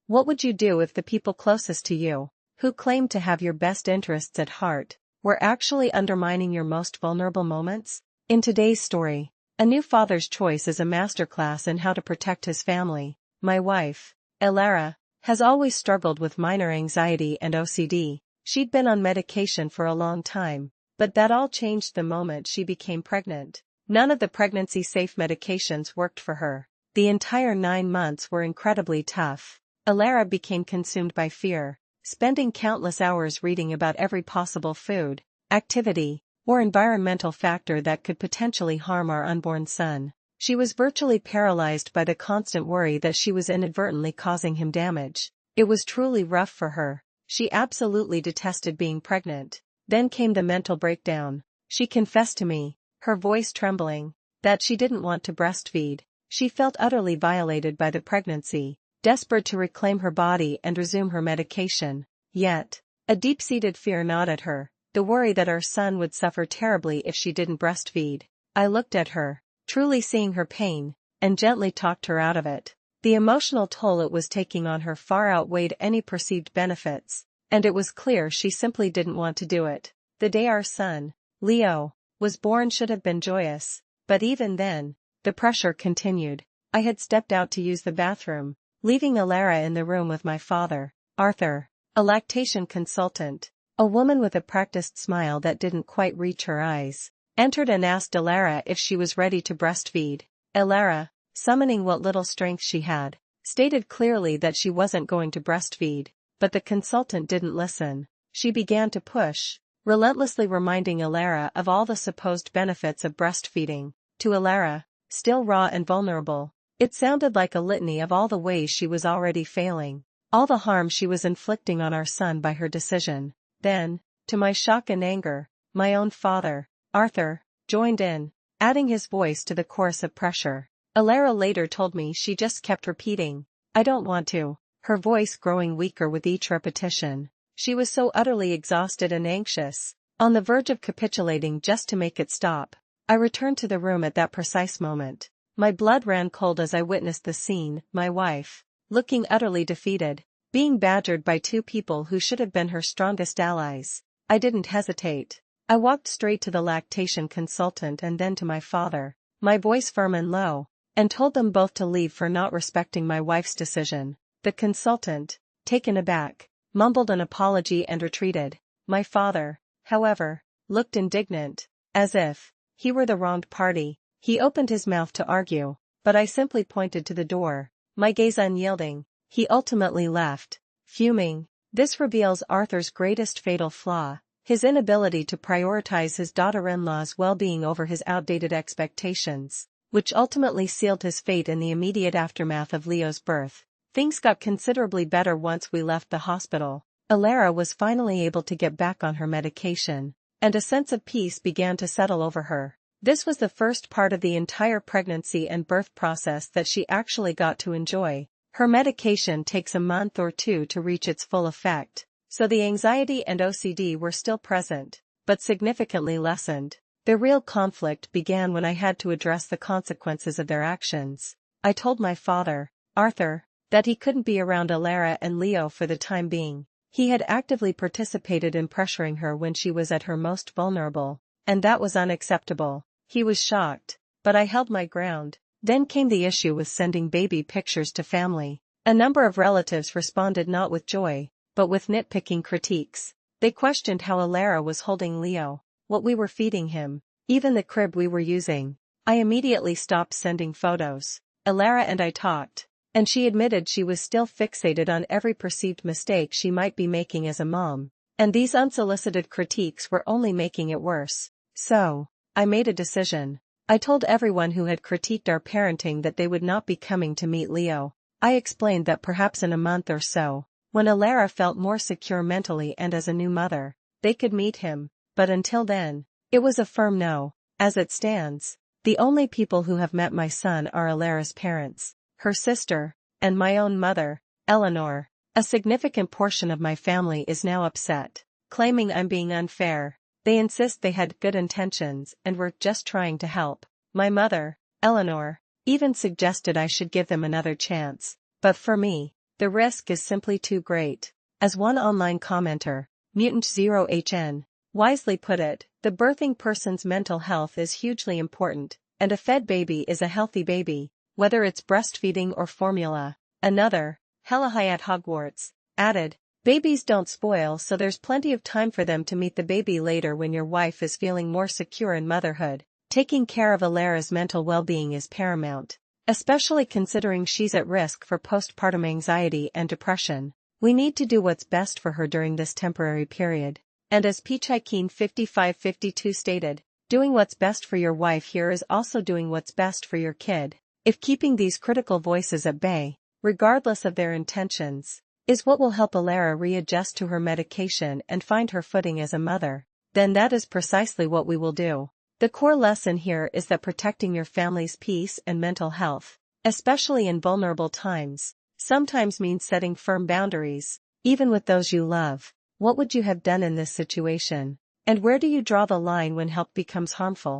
What would you do if the people closest to you, who claim to have your best interests at heart, were actually undermining your most vulnerable moments? In today's story, A New Father's Choice is a masterclass in how to protect his family. My wife, Elara, has always struggled with minor anxiety and OCD. She'd been on medication for a long time, but that all changed the moment she became pregnant. None of the pregnancy-safe medications worked for her. The entire 9 months were incredibly tough. Elara became consumed by fear, spending countless hours reading about every possible food, activity, or environmental factor that could potentially harm our unborn son. She was virtually paralyzed by the constant worry that she was inadvertently causing him damage. It was truly rough for her. She absolutely detested being pregnant. Then came the mental breakdown. She confessed to me, her voice trembling, that she didn't want to breastfeed. She felt utterly violated by the pregnancy, desperate to reclaim her body and resume her medication. Yet, a deep-seated fear gnawed at her, the worry that our son would suffer terribly if she didn't breastfeed. I looked at her, truly seeing her pain, and gently talked her out of it. The emotional toll it was taking on her far outweighed any perceived benefits, and it was clear she simply didn't want to do it. The day our son, Leo, was born should have been joyous, but even then, the pressure continued. I had stepped out to use the bathroom, leaving Elara in the room with my father, Arthur, a lactation consultant. A woman with a practiced smile that didn't quite reach her eyes, entered and asked Elara if she was ready to breastfeed. Elara, summoning what little strength she had, stated clearly that she wasn't going to breastfeed, but the consultant didn't listen. She began to push, relentlessly reminding Elara of all the supposed benefits of breastfeeding. To Elara, still raw and vulnerable, it sounded like a litany of all the ways she was already failing, all the harm she was inflicting on our son by her decision. Then, to my shock and anger, my own father, Arthur, joined in, adding his voice to the chorus of pressure. Elara later told me she just kept repeating, "I don't want to," her voice growing weaker with each repetition. She was so utterly exhausted and anxious, on the verge of capitulating just to make it stop. I returned to the room at that precise moment. My blood ran cold as I witnessed the scene, my wife, looking utterly defeated, being badgered by 2 people who should have been her strongest allies. I didn't hesitate. I walked straight to the lactation consultant and then to my father, my voice firm and low, and told them both to leave for not respecting my wife's decision. The consultant, taken aback, mumbled an apology and retreated. My father, however, looked indignant, as if he were the wronged party. He opened his mouth to argue, but I simply pointed to the door, my gaze unyielding. He ultimately left, fuming. This reveals Arthur's greatest fatal flaw, his inability to prioritize his daughter-in-law's well-being over his outdated expectations, which ultimately sealed his fate in the immediate aftermath of Leo's birth. Things got considerably better once we left the hospital. Elara was finally able to get back on her medication, and a sense of peace began to settle over her. This was the first part of the entire pregnancy and birth process that she actually got to enjoy. Her medication takes a month or 2 to reach its full effect, so the anxiety and OCD were still present, but significantly lessened. The real conflict began when I had to address the consequences of their actions. I told my father, Arthur, that he couldn't be around Elara and Leo for the time being. He had actively participated in pressuring her when she was at her most vulnerable, and that was unacceptable. He was shocked, but I held my ground. Then came the issue with sending baby pictures to family. A number of relatives responded not with joy, but with nitpicking critiques. They questioned how Elara was holding Leo, what we were feeding him, even the crib we were using. I immediately stopped sending photos. Elara and I talked, and she admitted she was still fixated on every perceived mistake she might be making as a mom, and these unsolicited critiques were only making it worse. So, I made a decision. I told everyone who had critiqued our parenting that they would not be coming to meet Leo. I explained that perhaps in a month or so, when Elara felt more secure mentally and as a new mother, they could meet him, but until then, it was a firm no. As it stands, the only people who have met my son are Elara's parents, her sister, and my own mother, Eleanor. A significant portion of my family is now upset, claiming I'm being unfair. They insist they had good intentions and were just trying to help. My mother, Eleanor, even suggested I should give them another chance. But for me, The risk is simply too great. As one online commenter, Mutant0HN, wisely put it, the birthing person's mental health is hugely important, and a fed baby is a healthy baby, whether it's breastfeeding or formula. Another, Helahai at Hogwarts, added, babies don't spoil, so there's plenty of time for them to meet the baby later when your wife is feeling more secure in motherhood. Taking care of Alara's mental well-being is paramount, especially considering she's at risk for postpartum anxiety and depression. We need to do what's best for her during this temporary period. And as Pichaikin 5552 stated, doing what's best for your wife here is also doing what's best for your kid. If keeping these critical voices at bay, regardless of their intentions, is what will help Alara readjust to her medication and find her footing as a mother, then that is precisely what we will do. The core lesson here is that protecting your family's peace and mental health, especially in vulnerable times, sometimes means setting firm boundaries, even with those you love. What would you have done in this situation? And where do you draw the line when help becomes harmful?